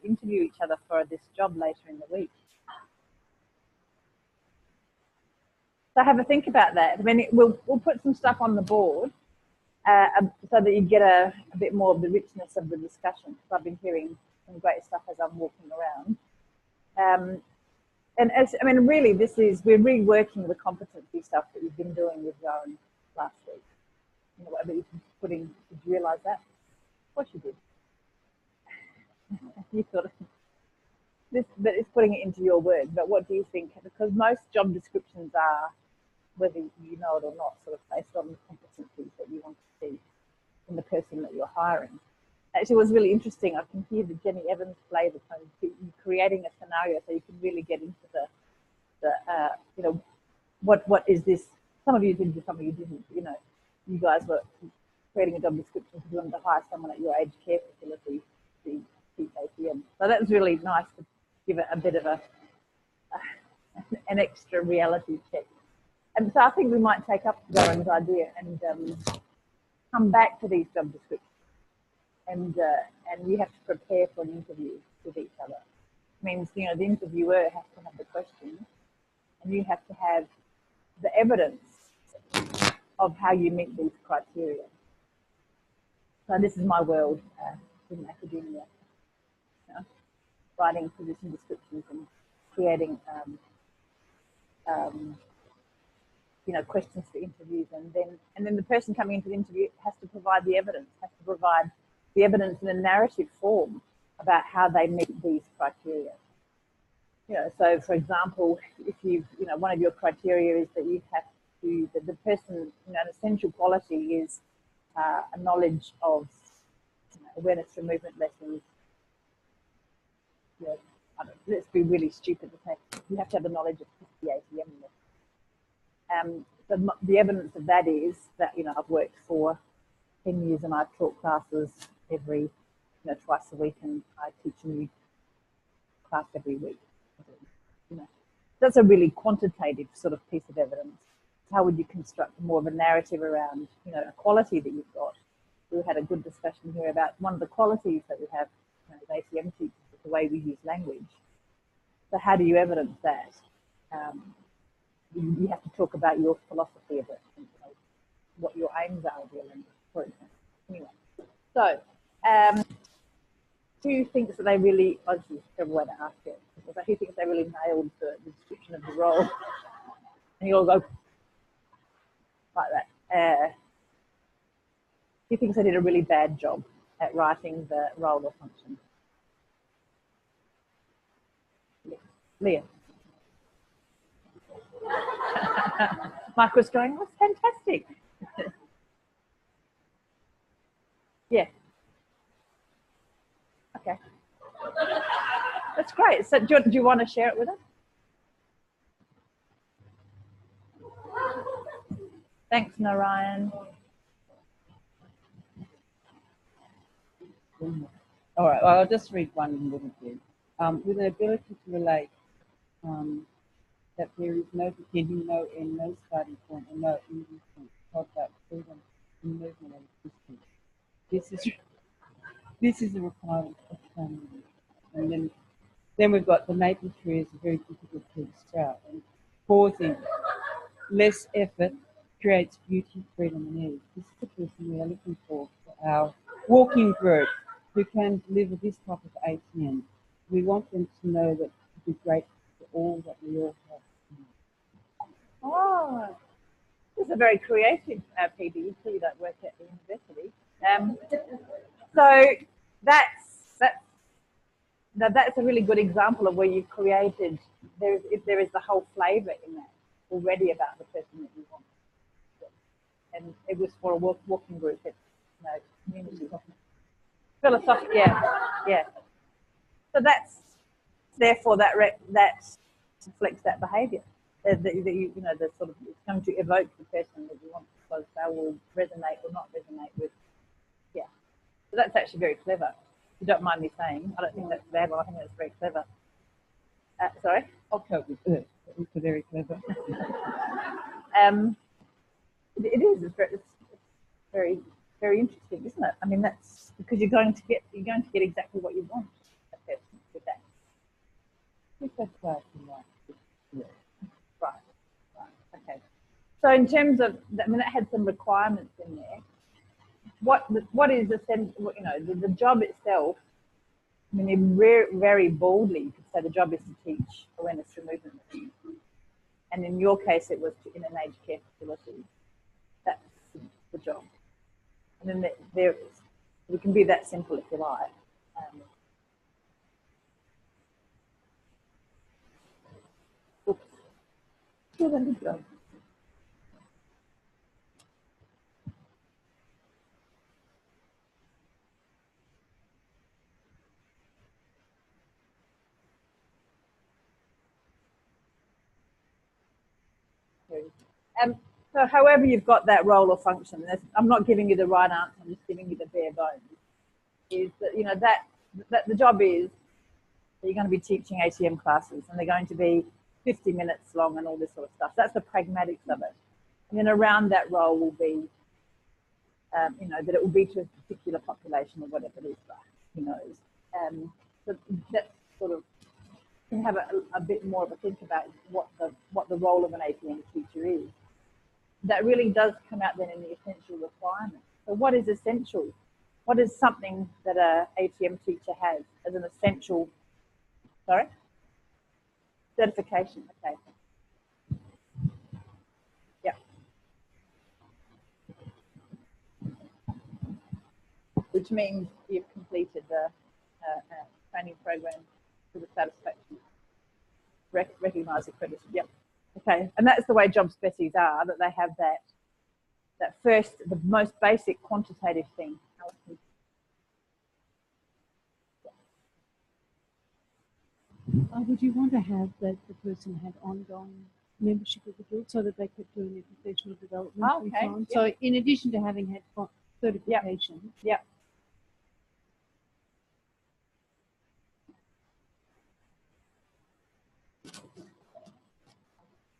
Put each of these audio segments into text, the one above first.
interview each other for this job later in the week. So have a think about that. I mean, we'll put some stuff on the board so that you get a bit more of the richness of the discussion. Because I've been hearing some great stuff as I'm walking around. And I mean, really, we're reworking the competency stuff that you've been doing with Lauren last week. You know, whatever you've been putting, did you realise that? Of course you did. You thought of this, but it's putting it into your words. But what do you think? Because most job descriptions are, whether you know it or not, sort of based on the competencies that you want to see in the person that you're hiring. Actually, it was really interesting. I can hear the Jenny Evans flavour kind of creating a scenario so you can really get into the you know, what is this? Some of you did this, some of you didn't. You know, you guys were creating a job description because you wanted to hire someone at your aged care facility to teach ATM. So that was really nice to give it a bit of an extra reality check. And so I think we might take up Lauren's idea and come back to these job descriptions. And you have to prepare for an interview with each other. It means, you know, the interviewer has to have the questions and you have to have the evidence of how you meet these criteria. So this is my world in academia, you know, writing position descriptions and creating, you know, questions for interviews, and then the person coming into the interview has to provide the evidence, in a narrative form about how they meet these criteria. You know, so for example, if you know, one of your criteria is that you have to, that the person, you know, an essential quality is a knowledge of, you know, awareness for movement lessons. You know, I don't know, let's be really stupid to say you have to have the knowledge of the ATM lessons. The evidence of that is that, you know, I've worked for 10 years and I taught classes every, you know, twice a week, and I teach a new class every week. You know, that's a really quantitative sort of piece of evidence. How would you construct more of a narrative around, you know, a quality that you've got? We had a good discussion here about one of the qualities that we have, you know, as ATM teachers, is the way we use language. So how do you evidence that? You have to talk about your philosophy of it, and, you know, what your aims are with your language, for example. Anyway, so who thinks that they really, oh, this is a terrible way to ask it, but who thinks they really nailed the description of the role? And you all go like that. Who thinks they did a really bad job at writing the role or function? Leah. Mike was going, that's fantastic. Yeah. Okay. That's great. So do you want to share it with us? Thanks, Narayan. All right, well, I'll just read one little bit. With an ability to relate, that there is no beginning, no end, no starting point, and no ending point. Talk about freedom in movement and existence. This is a requirement of training. And then we've got the maple tree is very difficult to sprout, and pausing, less effort creates beauty, freedom, and ease. This is the person we are looking for our walking group who can deliver this type of ATM. We want them to know that to be grateful for all that we all have. Oh, this is a very creative PB. You clearly don't work at the university. So that's a really good example of where you've created. There is the whole flavour in that already about the person that you want. And it was for a walking group. It's, you know, community. Philosophical, yeah. So that's therefore that reflects that behaviour. That you know, the sort of, it's going to evoke the person that you want, because they will resonate or not resonate with. Yeah. So that's actually very clever. If you don't mind me saying, I don't think that's bad. I think that's very clever. Sorry. I'll cope with it. It's very clever. It is. It's very, very interesting, isn't it? I mean, that's because you're going to get exactly what you want. A person. specify if you like. Right. Okay. So in terms of, I mean, it had some requirements in there. What is the job itself? I mean, very boldly, you could say the job is to teach awareness through movement. And in your case, it was in an aged care facility. That's the job. And then it can be that simple if you like. Oops. Well, then good job. So however you've got that role or function, I'm not giving you the right answer, I'm just giving you the bare bones, is that, that the job is that you're going to be teaching ATM classes and they're going to be 50 minutes long and all this sort of stuff. That's the pragmatics of it. And then around that role will be, that it will be to a particular population or whatever it is, who knows. So that's sort of, you can have a bit more of a think about what the role of an ATM teacher is. That really does come out then in the essential requirements. So what is essential? What is something that an ATM teacher has as an essential, certification, okay. Yeah. Which means you've completed the training program to the satisfaction. Recognised, accredited, yep. Okay, and that's the way job species are, that they have that first, the most basic quantitative thing. Would you want to have that the person had ongoing membership of the guild so that they kept doing their professional development Okay. and so on? Yep. So in addition to having had certification. Yep.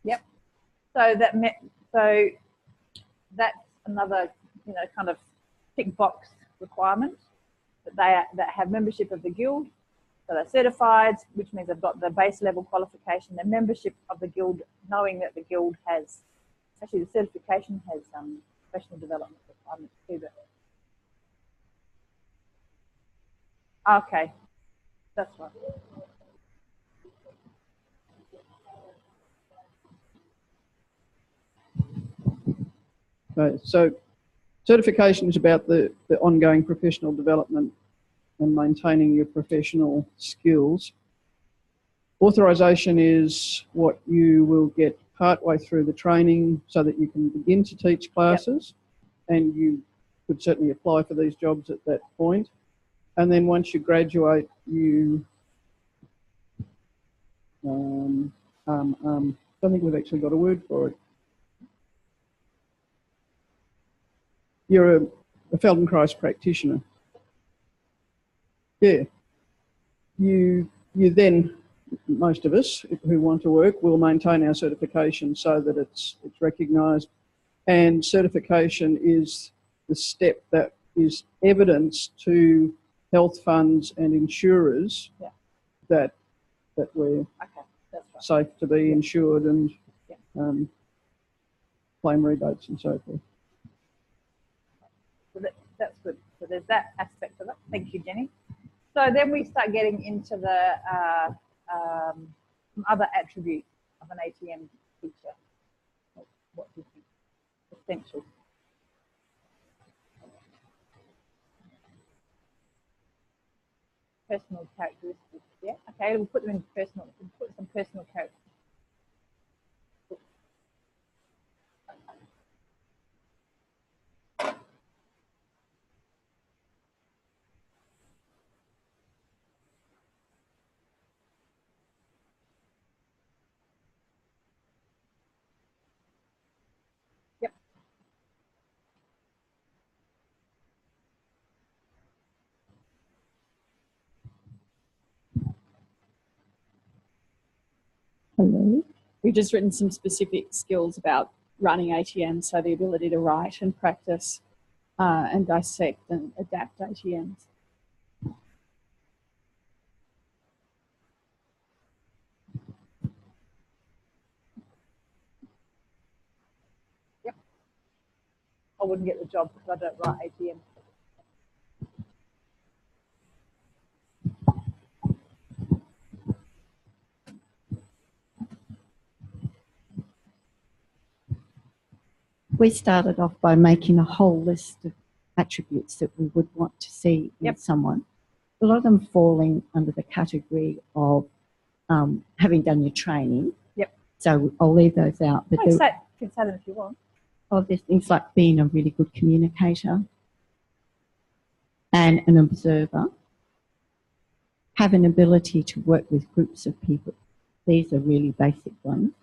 Yep. So that's another, kind of tick box requirement, that have membership of the guild. So they're certified, which means they've got the base level qualification. The membership of the guild, knowing that the guild has, actually the certification has professional development requirements too. Okay, that's right. Okay, so certification is about the ongoing professional development and maintaining your professional skills. Authorisation is what you will get partway through the training so that you can begin to teach classes. Yep. And you could certainly apply for these jobs at that point. And then once you graduate, you I think we've actually got a word for it. You're a Feldenkrais practitioner. Yeah. You then, most of us who want to work, will maintain our certification so that it's recognised. And certification is the step that is evidence to health funds and insurers that we're safe to be insured and claim rebates and so forth. So that's good. So there's that aspect of it. Thank you, Jenny. So then we start getting into the other attributes of an ATM teacher. What do you think? Essential. Personal characteristics. Yeah. Okay. We'll put them in personal. We'll put some personal characteristics. Yep. Hello. We've just written some specific skills about running ATMs, so the ability to write and practice and dissect and adapt ATMs. I wouldn't get the job because I don't write ATM. We started off by making a whole list of attributes that we would want to see in someone. A lot of them falling under the category of having done your training. Yep. So I'll leave those out. But You can say them if you want. Oh, there's things like being a really good communicator and an observer, have an ability to work with groups of people. These are really basic ones.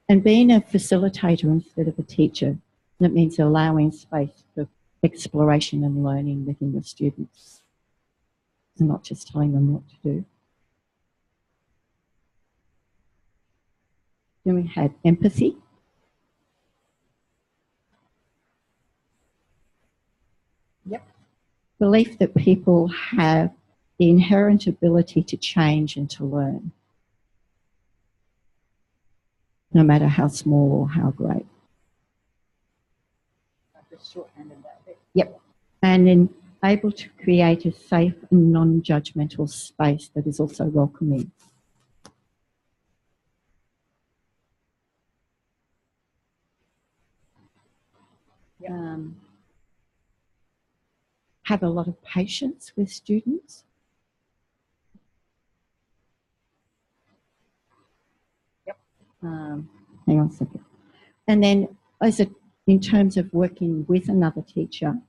And being a facilitator instead of a teacher, that means allowing space for exploration and learning within the students and not just telling them what to do. Then we had empathy. Yep. Belief that people have the inherent ability to change and to learn, no matter how small or how great. I just shorthanded that bit. Yep. And then able to create a safe and non-judgmental space that is also welcoming. Yep. Have a lot of patience with students. Yep. Hang on a second. And then in terms of working with another teacher,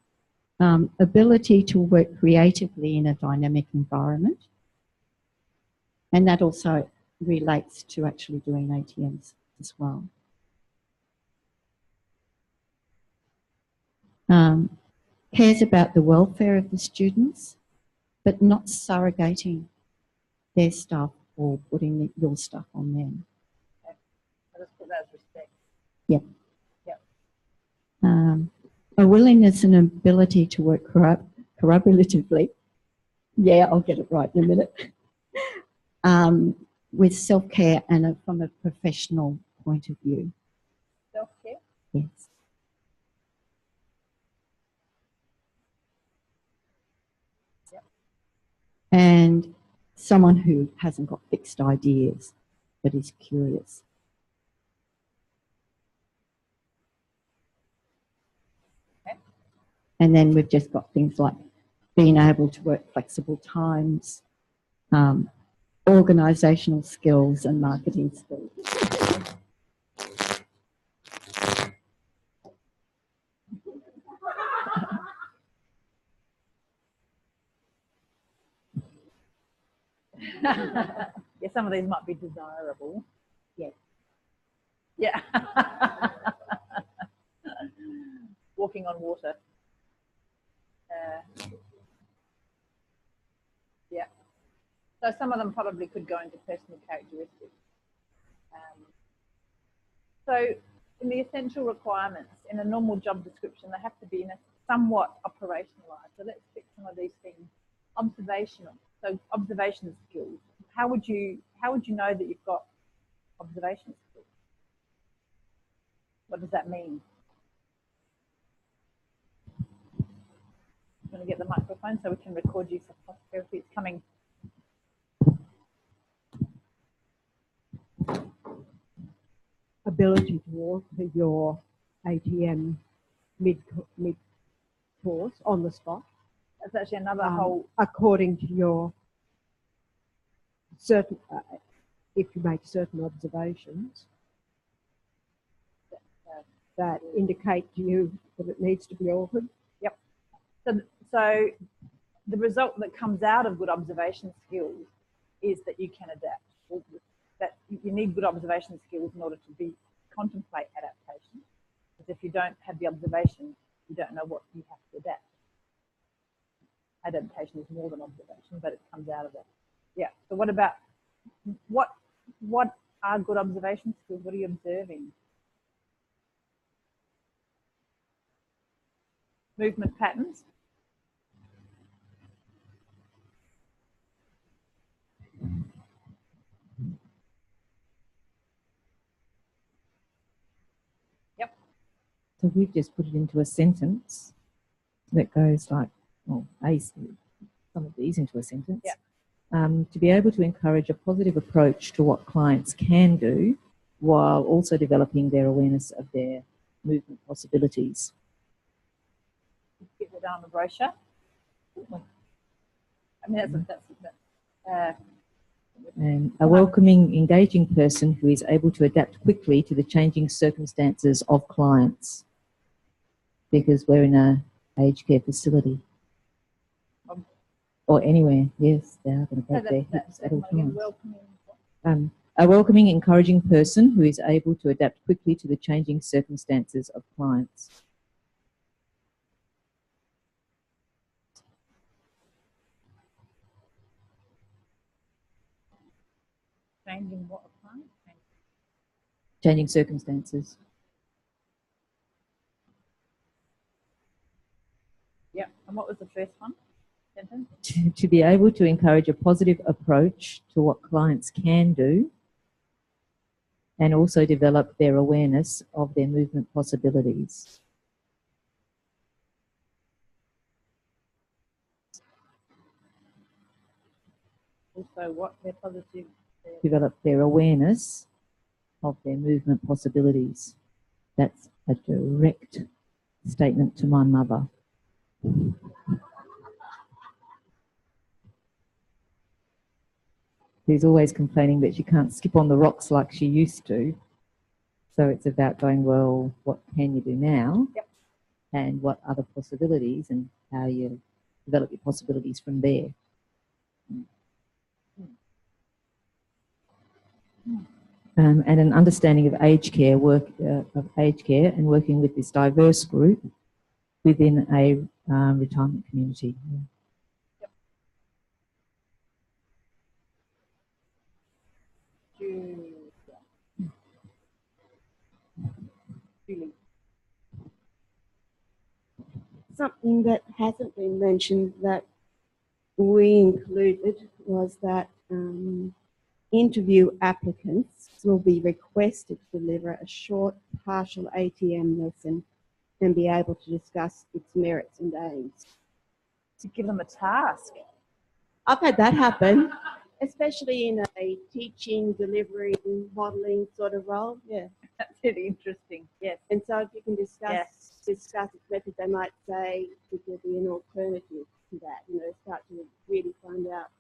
ability to work creatively in a dynamic environment. And that also relates to actually doing ATMs as well. Cares about the welfare of the students, but not surrogating their stuff or putting your stuff on them. Okay. I'll just put that as respect. Yep. Yep. A willingness and ability to work collaboratively. Yeah, I'll get it right in a minute. With self-care and from a professional point of view. Self-care? Yes. Yep. And someone who hasn't got fixed ideas, but is curious. Okay. And then we've just got things like being able to work flexible times, organisational skills and marketing skills. Yeah, some of these might be desirable. Yes. Yeah. Walking on water. Yeah. So some of them probably could go into personal characteristics. So in the essential requirements, in a normal job description, they have to be in a somewhat operationalised. So let's pick some of these things. Observational. So observation skills. How would you know that you've got observation skills? What does that mean? I'm going to get the microphone so we can record you for posterity. It's coming. Ability to alter your ATM mid-course on the spot. That's actually another whole... According to your certain, if you make certain observations that indicate to you that it needs to be altered. Yep. So the result that comes out of good observation skills is that you can adapt. That you need good observation skills in order to contemplate adaptation. Because if you don't have the observation, you don't know what you have to adapt. Adaptation is more than observation, but it comes out of it. Yeah. So what about what are good observation skills? What are you observing? Movement patterns. Yep. So we've just put it into a sentence that goes like, well, some of these into a sentence. Yeah. To be able to encourage a positive approach to what clients can do while also developing their awareness of their movement possibilities. Get that on the brochure. I mean, And a welcoming, engaging person who is able to adapt quickly to the changing circumstances of clients, because we're in a aged care facility. Or anywhere, yes, they are going to break their hips at all times. A welcoming, encouraging person who is able to adapt quickly to the changing circumstances of clients. changing what apply? Changing circumstances. Yep. And what was the first one? Sentence? To be able to encourage a positive approach to what clients can do and also develop their awareness of their movement possibilities. Also, what their positive. Develop their awareness of their movement possibilities. That's a direct statement to my mother. Who's always complaining that she can't skip on the rocks like she used to. So it's about going, well, what can you do now? Yep. And what other possibilities and how you develop your possibilities from there. And an understanding of aged care and working with this diverse group within a retirement community. Yeah. Julie. Something that hasn't been mentioned that we included was that interview applicants will be requested to deliver a short partial ATM lesson and be able to discuss its merits and aims. To give them a task. I've had that happen, especially in a teaching, delivering, modelling sort of role. Yeah. That's really interesting. Yes. And so if you can discuss its method, they might say it could be an alternative to that, you know, start to really find out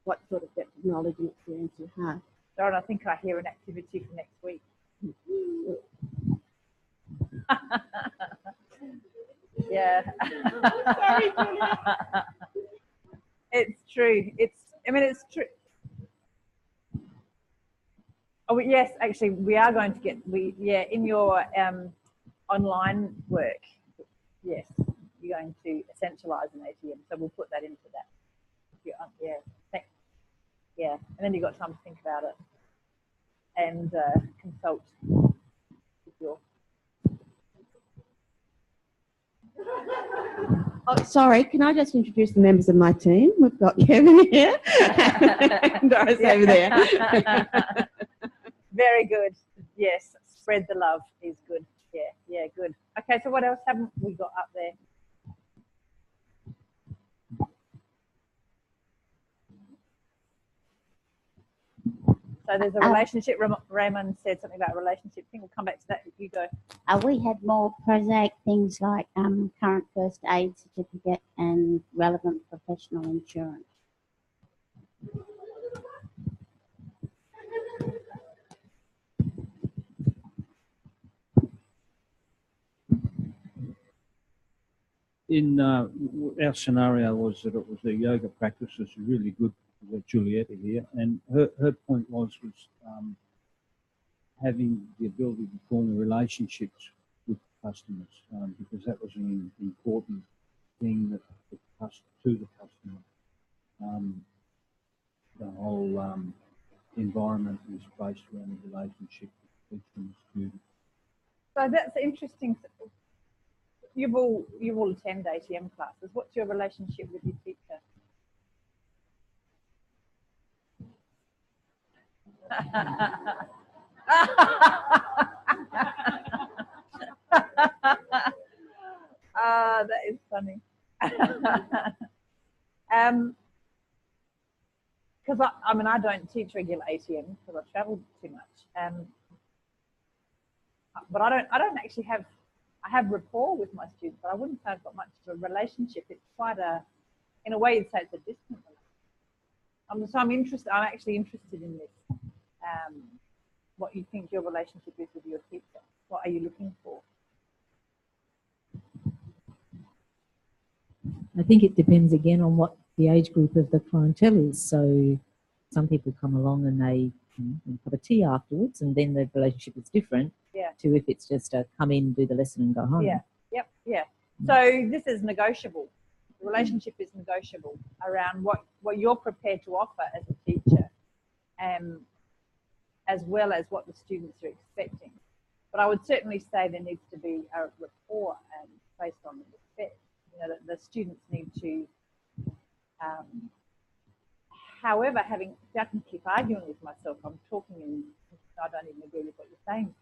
what sort of depth of knowledge and experience you have. Darren, I think I hear an activity for next week. Yeah. It's true. It's true. Oh, yes, actually, we are going to get, in your online work, yes, you're going to essentialise an ATM, so we'll put that into that. Yeah, and then you've got time to think about it and consult with your... Oh, sorry, can I just introduce the members of my team? We've got Kevin here and Doris over there. Very good. Yes, spread the love is good. Yeah, good. Okay, so what else haven't we got up there? So there's a relationship. Raymond said something about a relationship thing. We'll come back to that if you go. We had more prosaic things like current first aid certificate and relevant professional insurance. In our scenario was that it was a yoga practice. It's really good with Julietta here, and her point was having the ability to form relationships with customers, because that was an important thing that to the customer. The whole environment is based around the relationship with each of the students. So that's interesting. You've all attend ATM classes. What's your relationship with your teacher? That is funny. Because I mean, I don't teach regular ATM because I travel too much. But I don't actually have. I have rapport with my students, but I wouldn't say I've got much of a relationship. It's quite a, in a way, you'd say it's a distant relationship. So I'm interested. I'm actually interested in this. What you think your relationship is with your teacher? What are you looking for? I think it depends again on what the age group of the clientele is. So some people come along and they have a tea afterwards, and then the relationship is different to if it's just a come in, do the lesson and go home. Yeah, yep, yeah. So this is negotiable. The relationship is negotiable around what you're prepared to offer as a teacher, as well as what the students are expecting. But I would certainly say there needs to be a rapport based on the respect. You know, that the students need to, however, if I can keep arguing with myself, I'm talking and I don't even agree with what you're saying.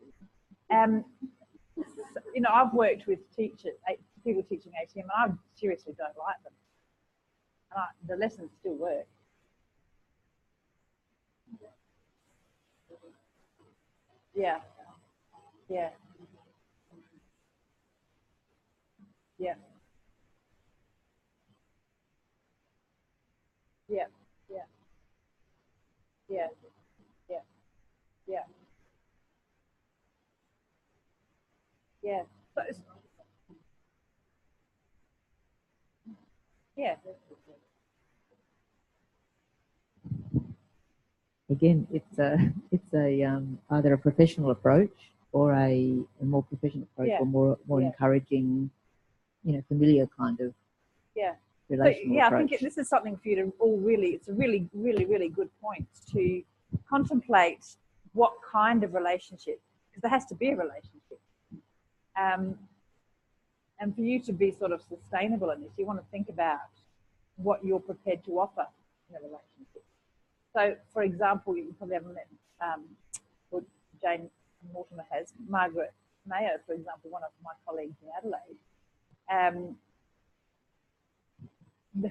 You know, I've worked with teachers, people teaching ATM, and I seriously don't like them. And the lessons still work. Yeah. Yeah. Yeah. Yeah. Yeah. Yeah. Yeah. Yeah. Yeah. So yeah. Again, it's either a professional approach or a more professional approach, or more encouraging, familiar kind of relational So, I approach. think this is something for you to all really. It's a really, really, really good point to contemplate what kind of relationship, because there has to be a relationship, and for you to be sort of sustainable in this, you want to think about what you're prepared to offer in a relationship. So, for example, you probably haven't met, or Jane Mortimer has, Margaret Mayo, for example, one of my colleagues in Adelaide.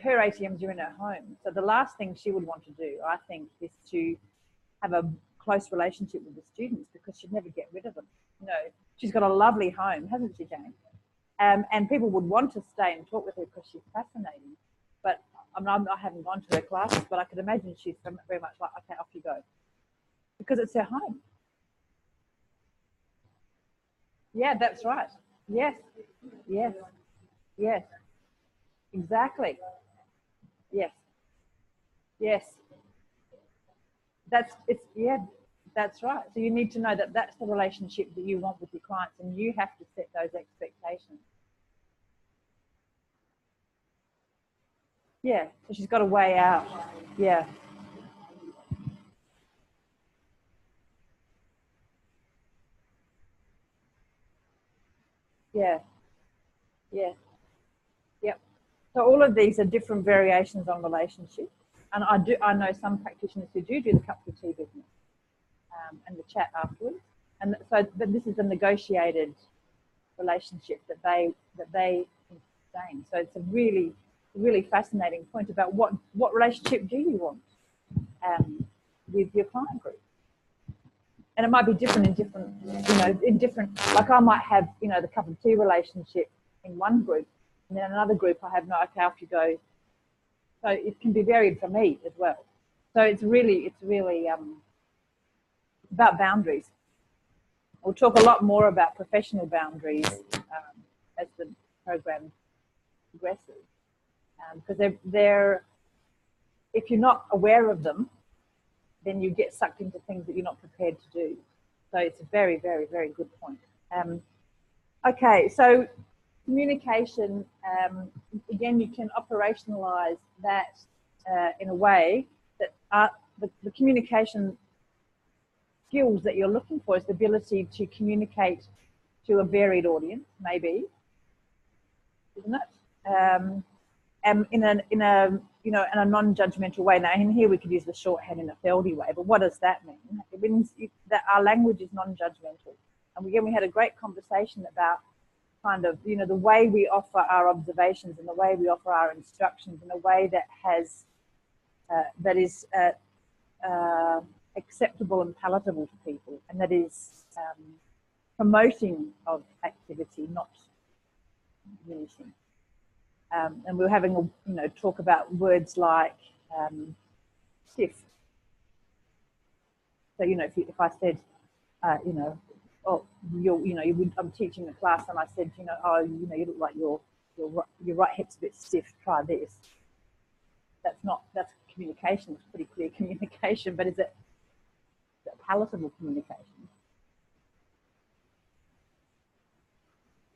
Her ATMs are in her home. So the last thing she would want to do, I think, is to have a close relationship with the students, because she'd never get rid of them. You know, she's got a lovely home, hasn't she, Jane? And people would want to stay and talk with her because she's fascinating. But I haven't gone to her classes, but I could imagine she's very much like, okay, off you go. Because it's her home. Yeah, that's right. Yes, yes, yes, exactly. Yes, yes. That's right. So you need to know that that's the relationship that you want with your clients, and you have to set those expectations. Yeah, so she's got a way out. Yeah. Yeah. Yeah. Yep. So all of these are different variations on relationships, and I know some practitioners who do the cup of tea business, and the chat afterwards, and so but this is a negotiated relationship that they sustain. So it's a really fascinating point about what relationship do you want with your client group. And it might be different in different, like I might have, the cup of tea relationship in one group, and then another group I have no, okay, off you go. So it can be varied for me as well. So it's really about boundaries. We'll talk a lot more about professional boundaries as the program progresses, because they're, if you're not aware of them, then you get sucked into things that you're not prepared to do. So it's a very, very, very good point. Okay, so communication, again, you can operationalize that in a way that the communication skills that you're looking for is the ability to communicate to a varied audience, maybe, isn't it? In a non-judgmental way. Now, in here we could use the shorthand in a Feldy way, but what does that mean? It means that our language is non-judgmental. And again, we had a great conversation about kind of, you know, the way we offer our observations and the way we offer our instructions in a way that has, that is acceptable and palatable to people, and that is promoting of activity, not diminishing. And we're having a, you know, talk about words like stiff. So, you know, if I said, you know, oh, I'm teaching the class, and I said, you know, oh, you know, you look like your right hip's a bit stiff. Try this. That's communication. It's pretty clear communication, but is it palatable communication?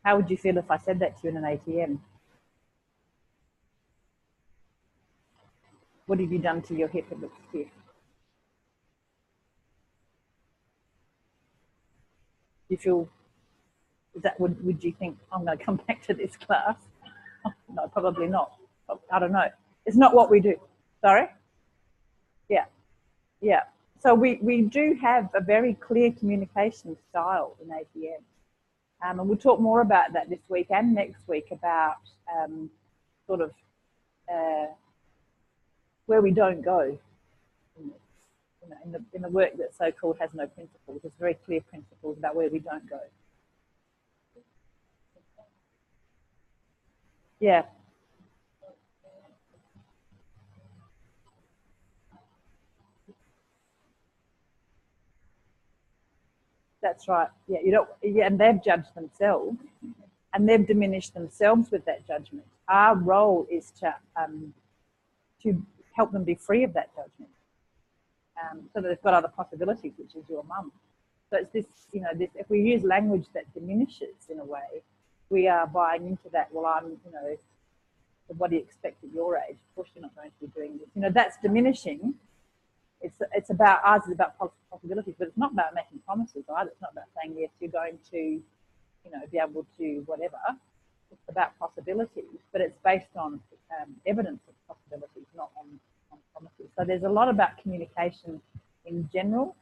How would you feel if I said that to you in an ATM? What have you done to your hip? It looks stiff. You feel, is that, would you think, I'm going to come back to this class? No, probably not. I don't know. It's not what we do. Sorry? Yeah. Yeah. So we do have a very clear communication style in ATM. And we'll talk more about that this week and next week about sort of where we don't go in the work that so-called has no principles. There's very clear principles about where we don't go. Yeah. That's right. Yeah, you don't. Yeah, and they've judged themselves, and they've diminished themselves with that judgment. Our role is to help them be free of that judgment, so that they've got other possibilities, which is your mum. So it's this, you know, this. If we use language that diminishes in a way, we are buying into that. Well, I'm, you know, what do you expect at your age? Of course, you're not going to be doing this. You know, that's diminishing. It's about, ours is about possibilities, but it's not about making promises either. It's not about saying, yes, you're going to, you know, be able to whatever. It's about possibilities, but it's based on evidence of possibilities, not on promises. So there's a lot about communication in general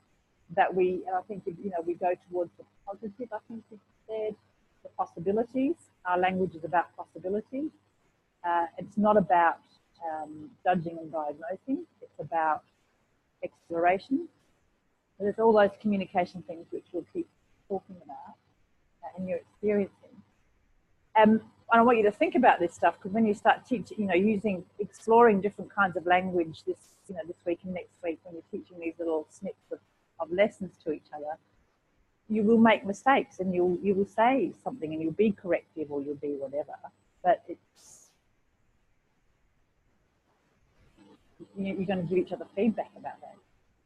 that we, and I think, you know, we go towards the positive, I think you said, the possibilities. Our language is about possibilities. It's not about judging and diagnosing. It's about exploration. So there's all those communication things which we'll keep talking about and you're experiencing. And I want you to think about this stuff, because when you start teaching, you know, exploring different kinds of language this week and next week, when you're teaching these little snips of lessons to each other, you will make mistakes, and you will say something and you'll be corrective or you'll be whatever. But you're going to give each other feedback about that.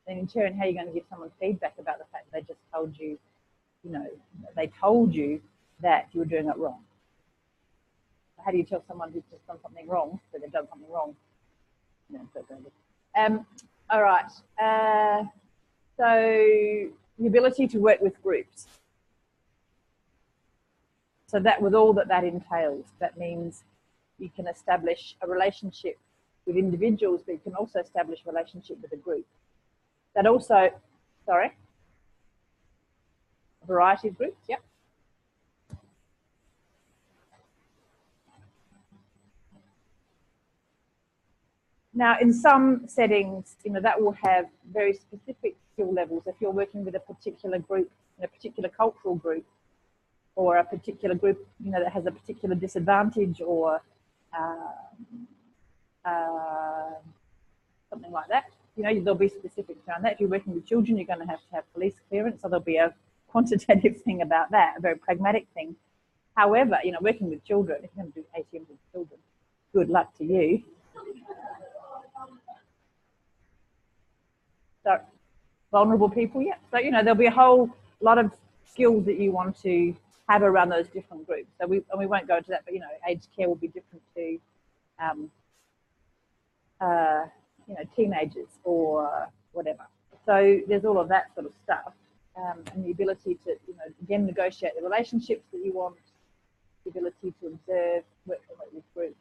And in turn, how are you going to give someone feedback about the fact that they just told you, you know, they told you that you were doing it wrong? How do you tell someone who's just done something wrong that they've done something wrong? No, all right. So the ability to work with groups. So that, with all that entails, that means you can establish a relationship with individuals, but you can also establish a relationship with a group. That also, sorry, a variety of groups, yep. Now, in some settings, you know, that will have very specific skill levels. If you're working with a particular group, in a particular cultural group, or a particular group, you know, that has a particular disadvantage, or something like that, you know, there'll be specifics around that. If you're working with children, you're going to have police clearance, so there'll be a quantitative thing about that, a very pragmatic thing. However, you know, working with children, if you're going to do ATMs with children, good luck to you. So, vulnerable people, yeah. So, you know, there'll be a whole lot of skills that you want to have around those different groups. So we won't go into that, but, you know, aged care will be different to, you know, teenagers or whatever. So there's all of that sort of stuff, and the ability to, you know, again, negotiate the relationships that you want, the ability to observe, work with groups.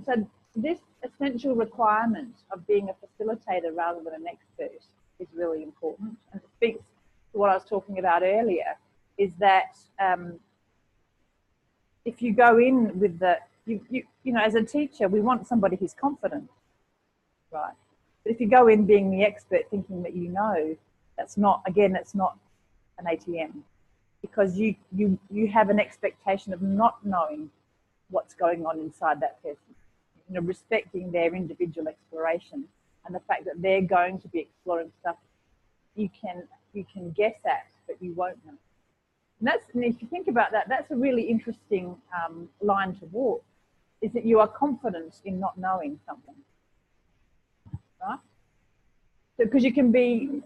So this essential requirement of being a facilitator rather than an expert is really important, and it speaks to what I was talking about earlier, is that if you go in with the, you know, as a teacher, we want somebody who's confident, right? But if you go in being the expert, thinking that you know, that's not, again, that's not an ATM, because you have an expectation of not knowing what's going on inside that person. You know, respecting their individual exploration and the fact that they're going to be exploring stuff you can guess at, but you won't know. And if you think about that, that's a really interesting line to walk, is that you are confident in not knowing something, right? So, because you can be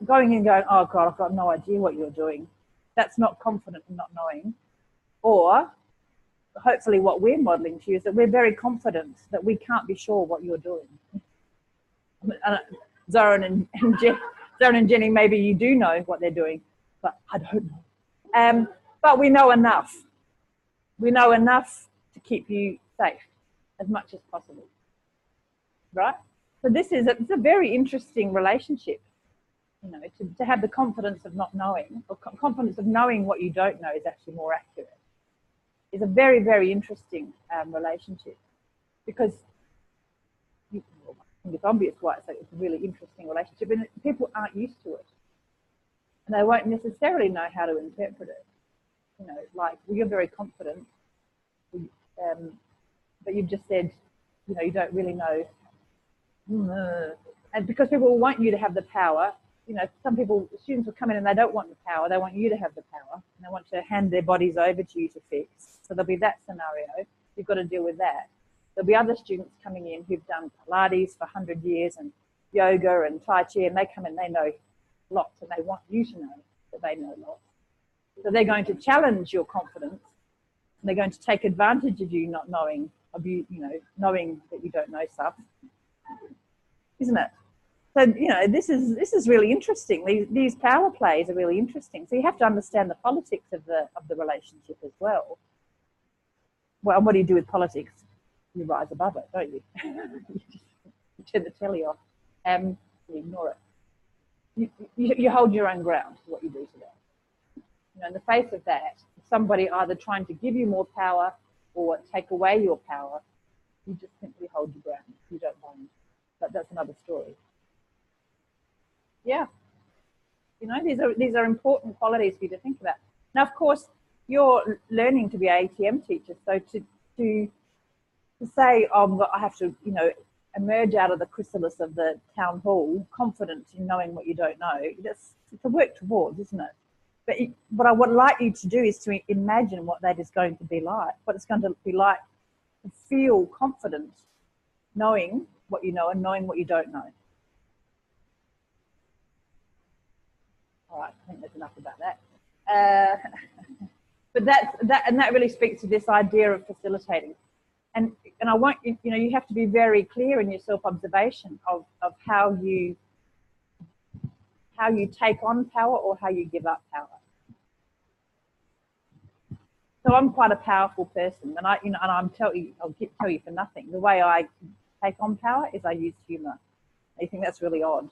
going in going, oh God, I've got no idea what you're doing. That's not confident in not knowing. Or hopefully what we're modeling to you is that we're very confident that we can't be sure what you're doing. Zoran and Jenny, maybe you do know what they're doing, but I don't know. But we know enough. We know enough to keep you safe as much as possible, right? So it's a very interesting relationship, you know, to have the confidence of not knowing, or confidence of knowing what you don't know is actually more accurate. It's a very, very interesting relationship, because I think it's obvious why it's a really interesting relationship, and people aren't used to it, and they won't necessarily know how to interpret it. You know, like, well, you're very confident, but you've just said, you know, you don't really know. And because people want you to have the power, you know, students will come in and they don't want the power, they want you to have the power, and they want to hand their bodies over to you to fix. So there'll be that scenario. You've got to deal with that. There'll be other students coming in who've done Pilates for 100 years and yoga and Tai Chi, and they come in, they know lots, and they want you to know that they know lots. So they're going to challenge your confidence, and they're going to take advantage of you not knowing, knowing that you don't know stuff, isn't it? So, you know, this is really interesting. These power plays are really interesting. So you have to understand the politics of the relationship as well. Well, what do you do with politics? You rise above it, don't you? You turn the telly off, you ignore it. You hold your own ground to what you do to that. You know, in the face of that, somebody either trying to give you more power or take away your power, you just simply hold your ground. You don't mind. But that's another story. Yeah. You know, these are important qualities for you to think about. Now, of course, you're learning to be an ATM teacher, so to say, oh, I have to, you know, emerge out of the chrysalis of the town hall, confident in knowing what you don't know, it's a work towards, isn't it? But what I would like you to do is to imagine what that is going to be like, what it's going to be like to feel confident knowing what you know and knowing what you don't know. All right, I think there's enough about that. But that really speaks to this idea of facilitating. And I want you know, you have to be very clear in your self-observation of how you take on power or how you give up power. So I'm quite a powerful person, and I'll tell you for nothing. The way I take on power is I use humour. I think that's really odd,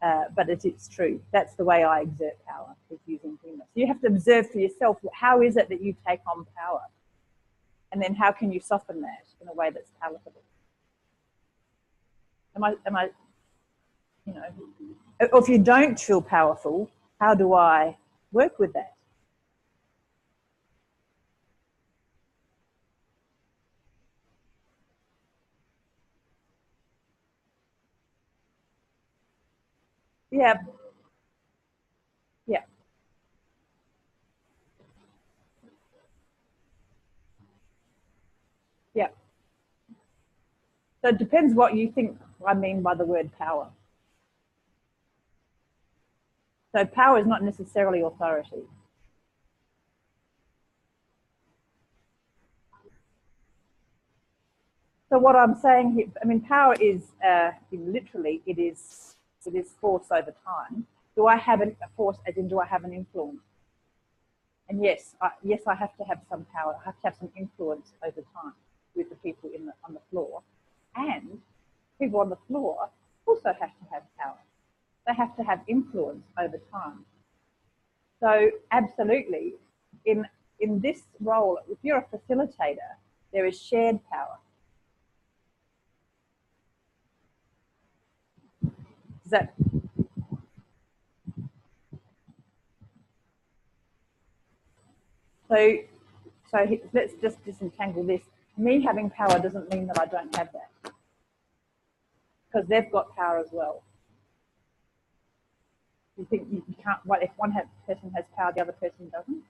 but it's true. That's the way I exert power, is using humour. So you have to observe for yourself, how is it that you take on power? And then how can you soften that in a way that's palatable? Am I, you know, or if you don't feel powerful, how do I work with that? Yeah. Yeah. Yeah. So it depends what you think I mean by the word power. So power is not necessarily authority. So what I'm saying here, I mean, power is literally it is force over time. Do I have a force, as in do I have an influence? And yes, I have to have some power. I have to have some influence over time with the people on the floor, and people on the floor also have to have power. They have to have influence over time. So absolutely, in in this role, if you're a facilitator, there is shared power. Is that? So let's just disentangle this. Me having power doesn't mean that I don't have that, because they've got power as well. You think you can't? What if one person has power, the other person doesn't?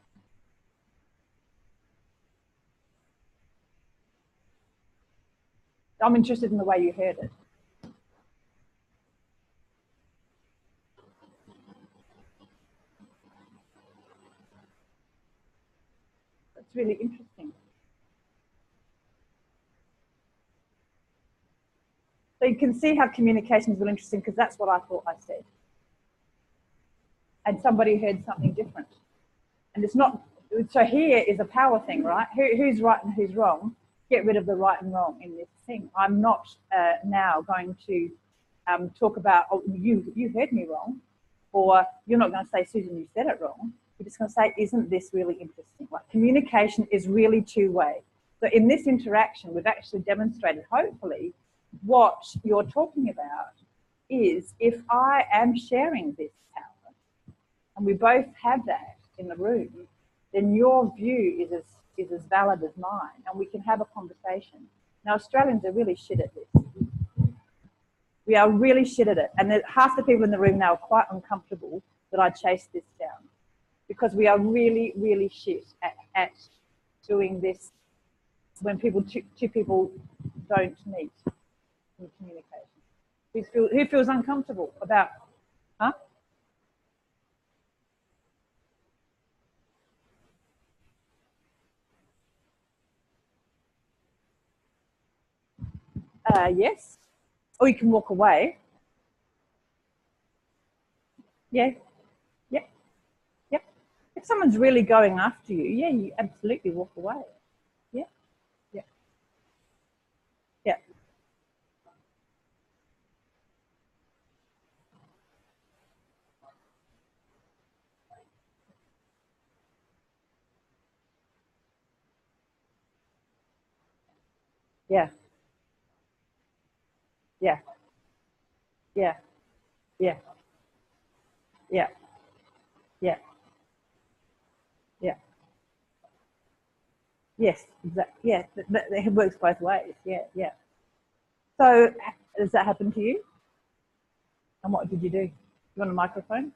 I'm interested in the way you heard it. That's really interesting. So you can see how communication is really interesting, because that's what I thought I said. And somebody heard something different. And it's not, so here is a power thing, right? Who's right and who's wrong? Get rid of the right and wrong in this thing. I'm not now going to talk about, oh, you heard me wrong, or you're not going to say, Susan, you said it wrong. You're just going to say, isn't this really interesting? Like, communication is really two-way. So in this interaction, we've actually demonstrated, hopefully, what you're talking about is, if I am sharing this power, and we both have that in the room, then your view is as valid as mine, and we can have a conversation. Now, Australians are really shit at this. We are really shit at it. And half the people in the room now are quite uncomfortable that I chased this down, because we are really, really shit at doing this when two people don't meet in communication. Who feels uncomfortable about, huh? Yes. Or you can walk away. Yeah. Yep. Yep. If someone's really going after you, yeah, you absolutely walk away. Yeah. Yeah. Yeah. Yeah. Yeah. Yeah. Yeah. Yeah. Yeah. Yeah. Yes, exactly. Yeah, it works both ways. Yeah, yeah. So, does that happen to you? And what did you do? You want a microphone?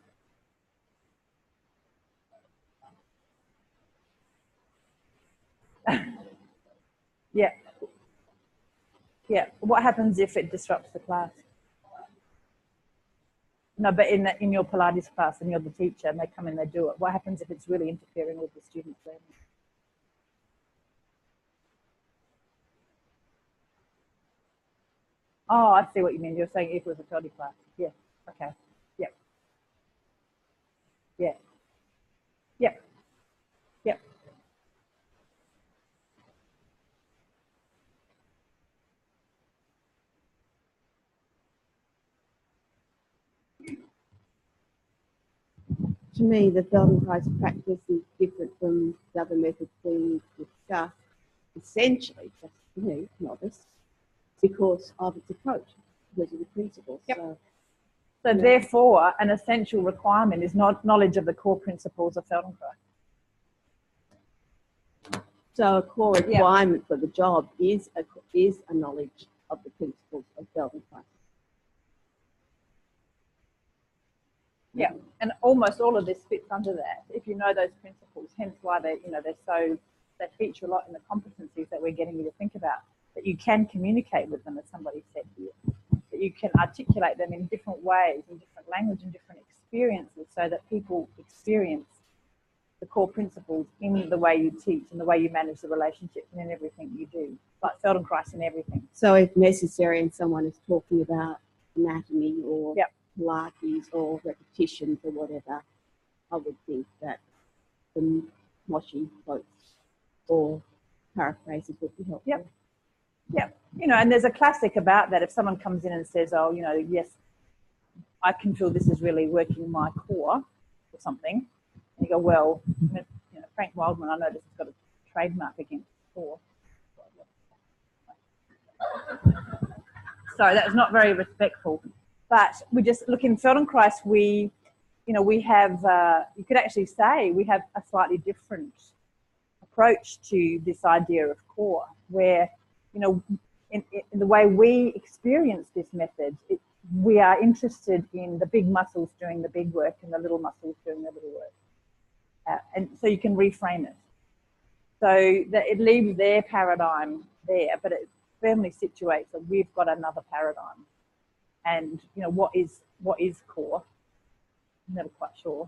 Yeah. Yeah. What happens if it disrupts the class? No, but in your Pilates class, and you're the teacher, and they come in, they do it. What happens if it's really interfering with the students' learning? Oh, I see what you mean. You're saying if it was a Pilates class. Yeah. Okay. Yep. Yeah. Yep. Yep. To me, the Feldenkrais practice is different from the other methods being discussed, essentially, just for me, novice, because of its approach, because of the principles. Yep. So therefore, an essential requirement is not knowledge of the core principles of Feldenkrais. So a core requirement for the job is a knowledge of the principles of Feldenkrais. Yeah, and almost all of this fits under that, if you know those principles, hence why they feature a lot in the competencies that we're getting you to think about, that you can communicate with them, as somebody said here, that you can articulate them in different ways, in different language and different experiences, so that people experience the core principles in the way you teach, in the way you manage the relationships, and in everything you do, like Feldenkrais in everything. So if necessary, and someone is talking about anatomy or Pilates or repetitions or whatever, I would think that the Moshi quotes or paraphrases would be helpful. Yep. Yeah, and there's a classic about that. If someone comes in and says, oh, yes, I can feel this is really working my core or something, and you go, well, Frank Wildman, I noticed, has got a trademark against core. Sorry, that was not very respectful. But we just look in Feldenkrais. We have. You could actually say we have a slightly different approach to this idea of core, where in the way we experience this method, we are interested in the big muscles doing the big work and the little muscles doing the little work. And so you can reframe it. So that it leaves their paradigm there, but it firmly situates that we've got another paradigm. And what is core? I'm never quite sure.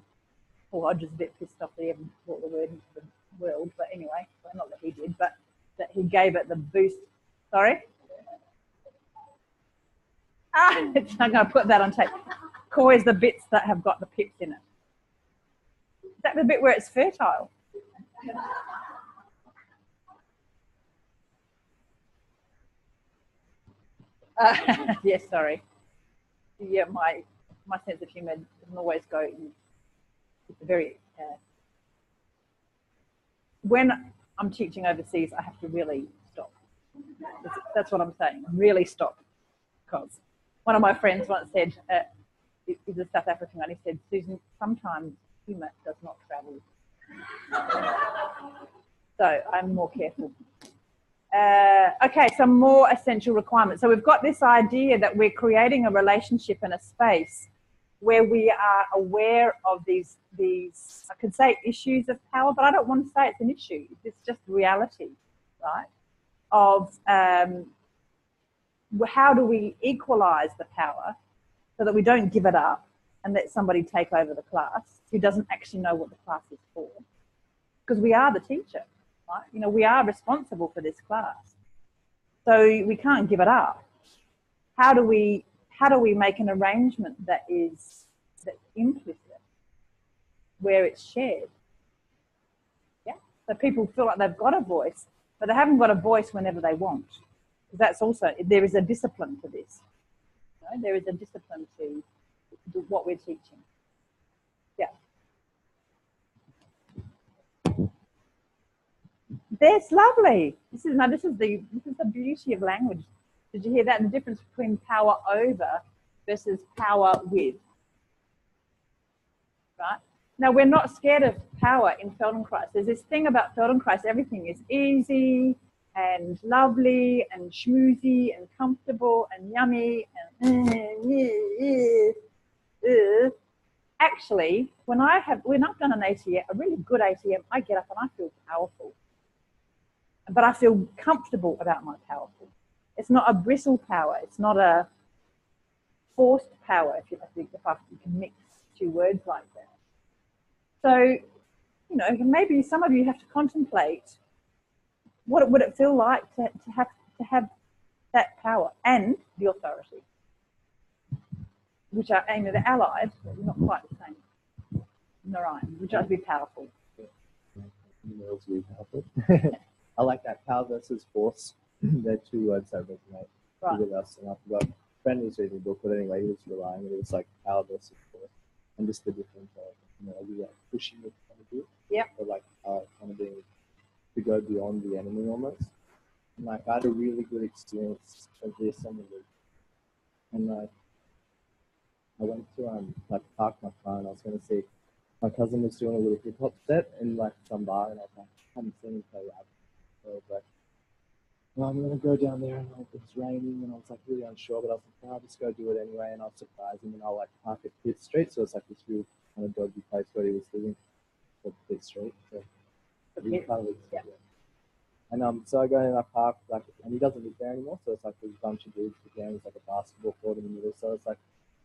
Paul Hodge is a bit pissed off that he haven't brought the word into the world, but anyway, well, not that he did, but that he gave it the boost. Sorry? I'm going to put that on tape. Core is the bits that have got the pips in it. Is that the bit where it's fertile? Yes, sorry. Yeah, my sense of humour doesn't always go in. It's very. When I'm teaching overseas, I have to really stop. That's what I'm saying. Really stop, because one of my friends once said, he's a South African, and he said, "Susan, sometimes humour does not travel." So I'm more careful. Okay, some more essential requirements. So we've got this idea that we're creating a relationship and a space where we are aware of these I could say issues of power, but I don't want to say it's an issue. It's just reality, right? Of how do we equalize the power so that we don't give it up and let somebody take over the class who doesn't actually know what the class is for? Because we are the teacher, right? We are responsible for this class. So we can't give it up. How do we make an arrangement that's implicit, where it's shared? Yeah. So people feel like they've got a voice, but they haven't got a voice whenever they want. Because that's also, there is a discipline to this. There is a discipline to what we're teaching. Yeah. That's lovely. This is the beauty of language. Did you hear that? The difference between power over versus power with. Right? Now, we're not scared of power in Feldenkrais. There's this thing about Feldenkrais, everything is easy and lovely and schmoozy and comfortable and yummy and Actually, when I've done an ATM, a really good ATM, I get up and I feel powerful. But I feel comfortable about my powerful. It's not a bristle power. It's not a forced power, if you can mix two words like that. So, maybe some of you have to contemplate what would it feel like to have that power and the authority, which are aimed at allied, but not quite the same. Narayan, would you like to be powerful? I like that, power versus force. They're two words that resonate with us. And I forgot, a friend was reading a book, but anyway, he was relying, and it was like power versus force. And just the difference of, we are pushing the point of view. Yeah. But like kind of being to go beyond the enemy almost. And like I had a really good experience of this on the loop. And like I went to park my car, and I was going to see my cousin was doing a little hip hop set in like some bar, and I was like, I haven't seen him play rap. So I was like, well, I'm going to go down there, and it's raining, and I was like really unsure, but I was like, I'll just go do it anyway, and I'll surprise him, and I'll like park at Pitt Street. So it's like this real kind of dodgy place where he was living, called Pitt Street. So he kind of yeah. And so I go in and I park, and he doesn't live there anymore, so it's like there's a bunch of dudes again, there's like a basketball court in the middle, so it's like,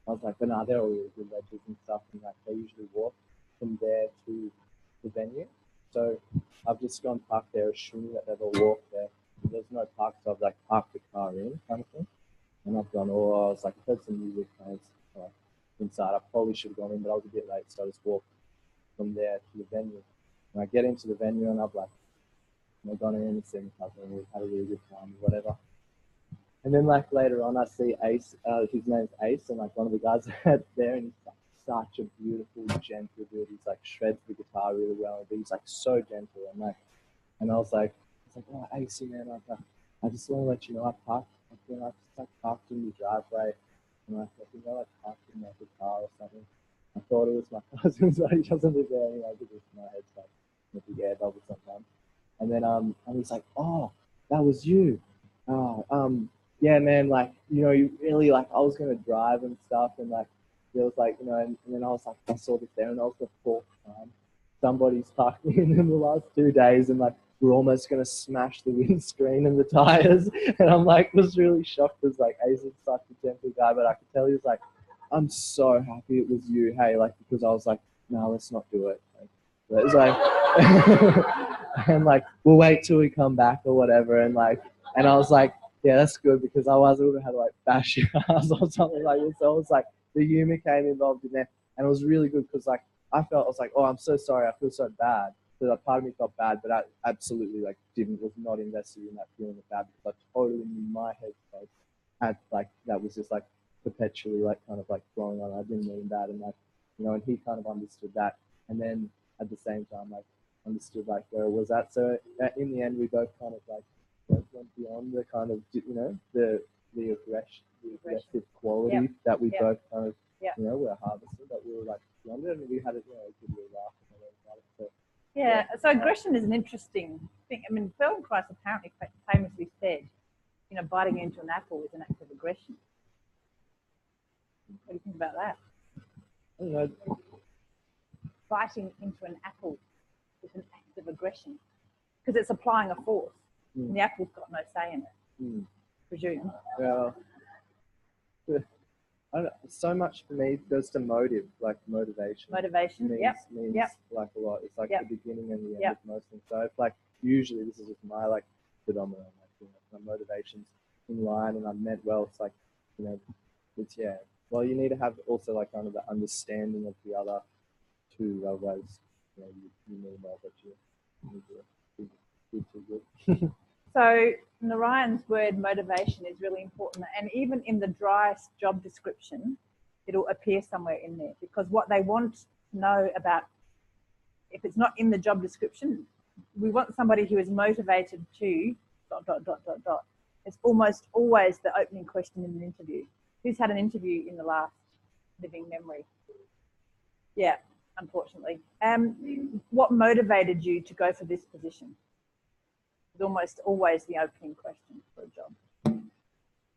I was like, but no, they're all really good ledges and stuff, and like they usually walk from there to the venue. So I've just gone park there, assuming that they've all walked there. There's no park, so I've like parked the car in, kind of thing. And I've gone, I was like, I heard some music playing inside. I probably should have gone in, but I was a bit late, so I just walked from there to the venue. And I get into the venue, and I've like, gone in and seen my cousin, and we've had a really good time, whatever. And then like later on, I see Ace, his name's Ace, and like one of the guys there, and he's like such a beautiful, gentle dude. He's like shreds the guitar really well, but he's like so gentle. And I was like, oh, AC man, I just want to let you know I parked. I just like parked in the driveway, and I think I like parked in my car or something. I thought it was my cousin, but he doesn't live there anyway because my head's like with the air bubble sometimes. And then and he's like, oh, that was you. Yeah, man, like, you know, you really, like, I was gonna drive and stuff, and like there was like, you know, and then I was like, I saw this there, and that was the fourth time somebody's parked me in the last 2 days, and like we're almost gonna smash the windscreen and the tires. And I'm like, was really shocked because like Ace is such a gentle guy, but I could tell he was like, I'm so happy it was you, hey, like, because I was like, no, let's not do it. Like, it was like, and like, we'll wait till we come back or whatever, and like, and I was like, yeah, that's good, because otherwise I would have had to like bash your ass or something like this. So it was like the humor came involved in there, and it was really good because like I was like, oh, I'm so sorry, I feel so bad. So that part of me felt bad, but I absolutely like was not invested in that feeling of bad, because I totally knew my headspace had like that was just like perpetually like kind of like flowing on. I didn't mean that, and like, you know, and he kind of understood that, and then at the same time like understood like where it was at. So in the end, we both kind of like went beyond the kind of, you know, the aggressive quality that we both kind of, you know, were harvested, that we were like beyond it, and we had it, you know, a good little laugh about it. So, so aggression is an interesting thing. I mean, Feldenkrais apparently famously said, you know, biting into an apple is an act of aggression. What do you think about that? I don't know. Biting into an apple is an act of aggression because it's applying a force. And the apple's got no say in it, presume. Well, I don't know, so much for me goes to motive, like motivation. Motivation, means like a lot. It's like the beginning and the end of most things. So it's like, usually this is just my like predominant, like, you know, my motivation's in line and I'm meant well. It's like, you know, it's, well, you need to have also like kind of the understanding of the other two, otherwise, you know, you mean well, but you need to be too good. So Narayan's word motivation is really important, and even in the driest job description, it'll appear somewhere in there, because what they want to know about, if it's not in the job description, we want somebody who is motivated to ... It's almost always the opening question in an interview. Who's had an interview in the last living memory? Yeah, unfortunately. What motivated you to go for this position? It's almost always the opening question for a job.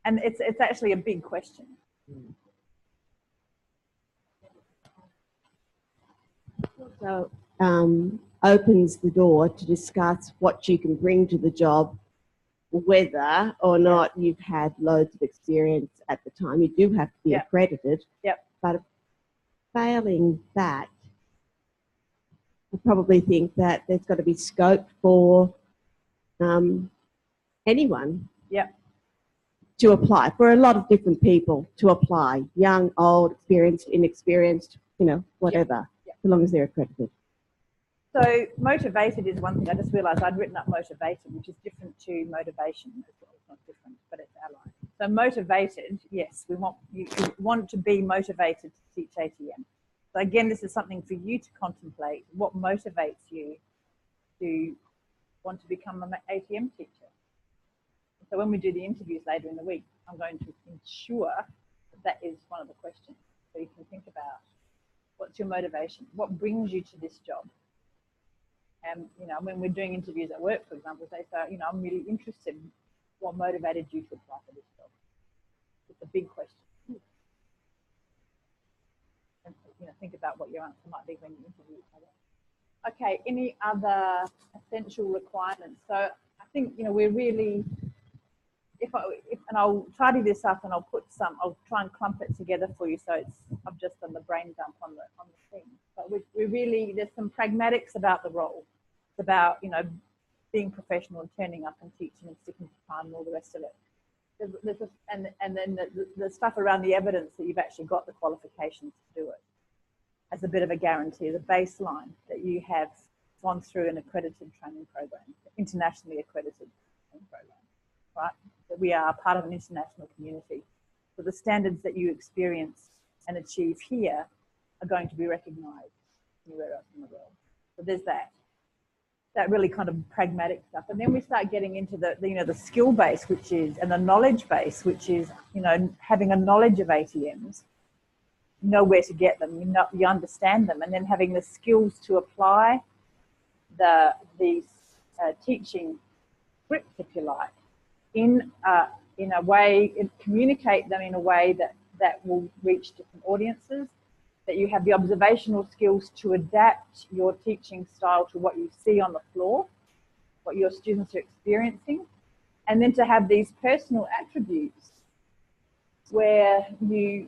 And it's actually a big question. So opens the door to discuss what you can bring to the job, whether or not you've had loads of experience at the time. You do have to be accredited. But failing that, I probably think that there's got to be scope for anyone to apply, for a lot of different people to apply, young, old, experienced, inexperienced, you know, whatever, as long as they're accredited. So motivated is one thing. I just realised I'd written up motivated, which is different to motivation as well. It's not different, but it's allied. So motivated, yes, we want you want to be motivated to teach ATM. So again, this is something for you to contemplate. What motivates you to want to become an ATM teacher? So when we do the interviews later in the week, I'm going to ensure that is one of the questions. So you can think about, what's your motivation? What brings you to this job? And, you know, when we're doing interviews at work, for example, they say, you know, I'm really interested. What motivated you to apply for this job? It's a big question. And, you know, think about what your answer might be when you interview each other. Okay, any other essential requirements? So I think, you know, we're really, and I'll tidy this up and I'll try and clump it together for you, so I've just done the brain dump on the thing. But we really, there's some pragmatics about the role. It's about, you know, being professional and turning up and teaching and sticking to time and all the rest of it. And then the stuff around the evidence that you've actually got the qualifications to do it, as a bit of a guarantee, the baseline that you have gone through an accredited training program, internationally accredited training program, right? That we are part of an international community. So the standards that you experience and achieve here are going to be recognised anywhere else in the world. So there's that really kind of pragmatic stuff. And then we start getting into the skill base, which is, and the knowledge base, which is, having a knowledge of ATMs, know where to get them, you understand them, and then having the skills to apply these teaching scripts, if you like, in a way, communicate them in a way that will reach different audiences, that you have the observational skills to adapt your teaching style to what you see on the floor, what your students are experiencing, and then to have these personal attributes where you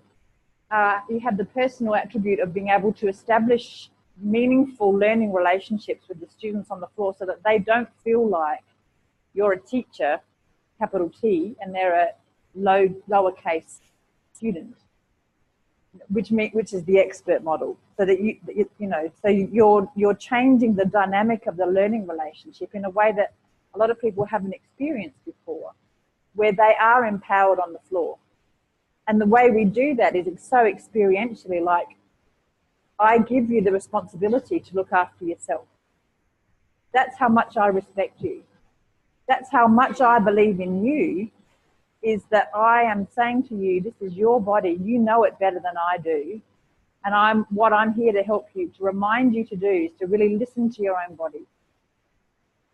have the personal attribute of being able to establish meaningful learning relationships with the students on the floor so that they don't feel like you're a teacher, capital T, and they're a lowercase student, which is the expert model. So that you're changing the dynamic of the learning relationship in a way that a lot of people haven't experienced before, where they are empowered on the floor. And the way we do that is it's so experientially, like, I give you the responsibility to look after yourself. That's how much I respect you. That's how much I believe in you, is that I am saying to you, this is your body, you know it better than I do. And what I'm here to help you, to remind you to do, is to really listen to your own body.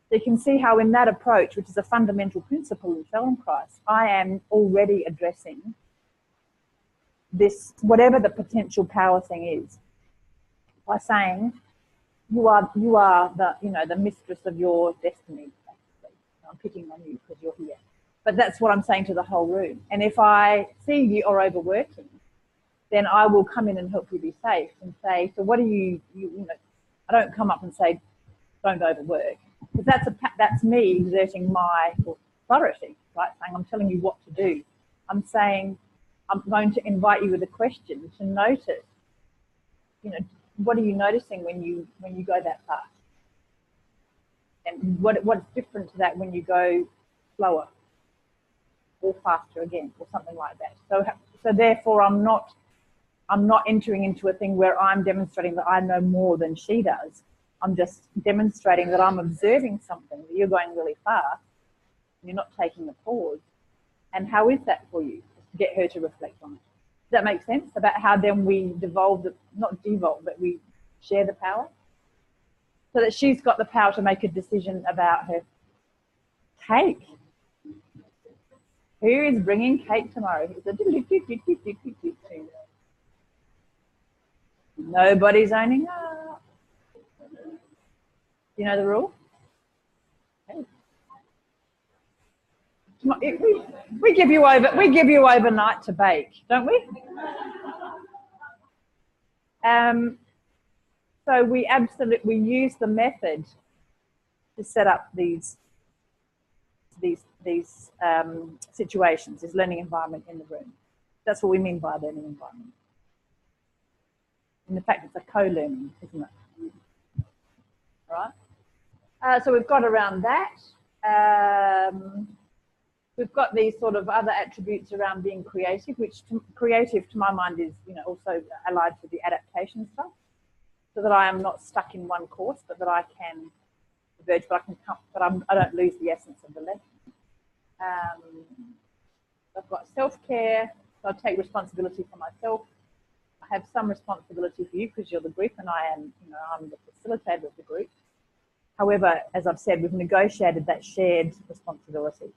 So you can see how in that approach, which is a fundamental principle in Feldenkrais, I am already addressing this, whatever the potential power thing is, by saying you are the mistress of your destiny. Basically. I'm picking on you because you're here, but that's what I'm saying to the whole room. And if I see you are overworking, then I will come in and help you be safe and say, so what do you I don't come up and say, don't overwork, because that's me exerting my authority, right? Saying I'm telling you what to do. I'm saying I'm going to invite you with a question to notice, what are you noticing when you go that fast? And what's different to that when you go slower or faster again, or something like that. So therefore I'm not entering into a thing where I'm demonstrating that I know more than she does. I'm just demonstrating that I'm observing something, that you're going really fast, and you're not taking a pause. And how is that for you? Get her to reflect on it. Does that make sense? About how then we but we share the power, so that she's got the power to make a decision about her cake. Who is bringing cake tomorrow? Nobody's owning up. You know the rule? We give you overnight to bake, don't we? So we use the method to set up these situations, this learning environment in the room. That's what we mean by learning environment. And in fact, it's a co-learning, isn't it? All right. So we've got around that. We've got these sort of other attributes around being creative, which creative to my mind is, also allied to the adaptation stuff, so that I am not stuck in one course, but that I can diverge, but I don't lose the essence of the lesson. I've got self-care, so I take responsibility for myself. I have some responsibility for you because you're the group, and I'm the facilitator of the group. However, as I've said, we've negotiated that shared responsibility.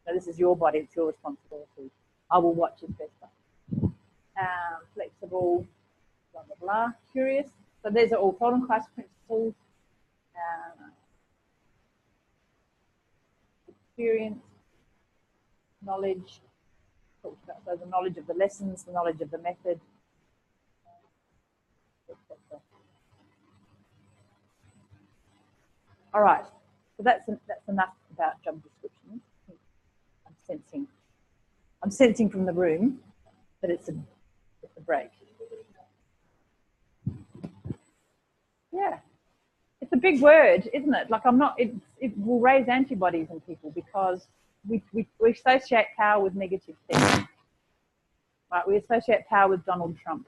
So this is your body, it's your responsibility. I will watch it better. Flexible, blah, blah, blah. Curious. So these are all Feldenkrais principles. Experience, knowledge, talked about, so the knowledge of the lessons, the knowledge of the method, etc. All right, so that's enough about job descriptions. I'm sensing from the room that it's a break. Yeah, it's a big word, isn't it? Like it will raise antibodies in people because we associate power with negative things. Right? We associate power with Donald Trump.